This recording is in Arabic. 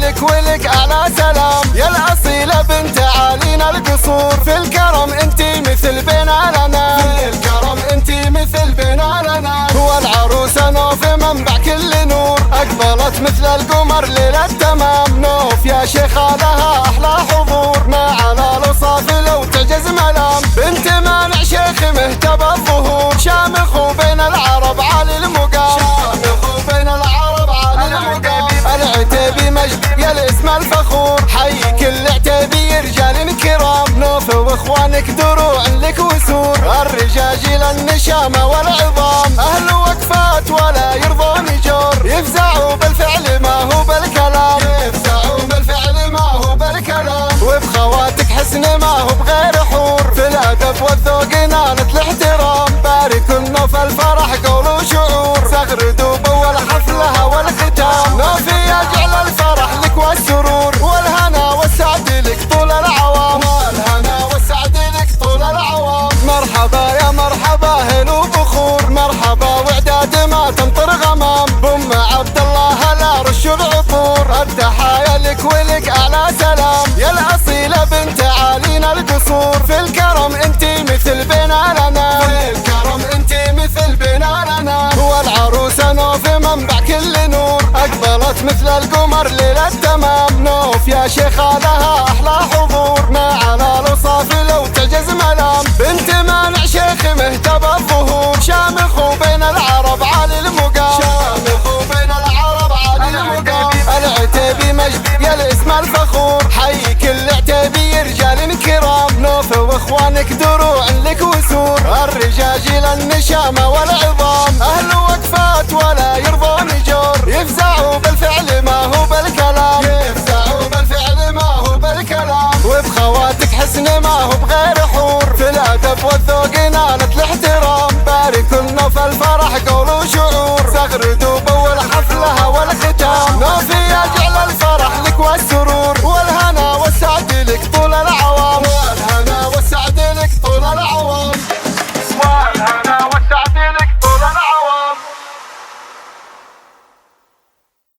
لك ولك اعلى سلام، يا الاصيلة بنت عالينا القصور، في الكرم انتي مثل بنا لنا، في الكرم انتي مثل بنا لنا. والعروسة نوف منبع كل نور، اقبلت مثل القمر ليلة تمام. نوف يا شيخة لها احلى حضور، ما على الاوصاف لو تعجز ملام. بنت مانع شيخ مهتبى الظهور، شامخ بين العرب عالي المقام، شامخ بين العرب عالي المقام. العتيبي مجد يا الاسم الفخور، حي كل عتيبي رجال كرام. نوف واخوانك دروع لك وسور، الرجاجيل النشامة والعظام. اهل وقفات ولا يرضون جور، يفزعوا بالفعل ما هو بالكلام، يفزعوا بالفعل ما هو بالكلام. وبخواتك حسن ما هو بغير حور، في الادب والذوق نالت الاحترام. بارك النوف الفرح قول وشعور، صغر دوب والحفلة والختام. نوفي يجعل الفرح لك والسرور، والهنا والسعد لك طول العوام، والهنا والسعد لك طول العوام. مرحبا يا مرحبا هلو بخور، مرحبا وعداد ما تمطر غمام. بام عبد الله لا رش العطور، التحايا لك ولك اعلى سلام، يا الاصيلة بنت عالينا القصور. في الكرم انتي مثل بنا لنا، في الكرم انتي مثل بنا لنا. والعروسة نوف منبع كل نور، اقبلت مثل القمر ليلة تمام. نوف يا شيخة لها احلى حضور، ما على الاوصاف لو تعجز ملام. بنت مانع شيخ مهتبى الظهور، شامخ بين العرب عالي المقام، شامخ بين العرب عالي المقام. العتيبي مجد يا الاسم الفخور، حي كل عتيبي رجال كرام. نوف واخوانك دروع لك وسور، الرجاجيل النشامة والعظام. اهل وقفات ولا يرضون جور، يفزعوا بالفعل ما هو بالكلام، يفزعوا بالفعل ما هو بالكلام. وبخواتك حسن ما هو بغير حور، في الادب والذوق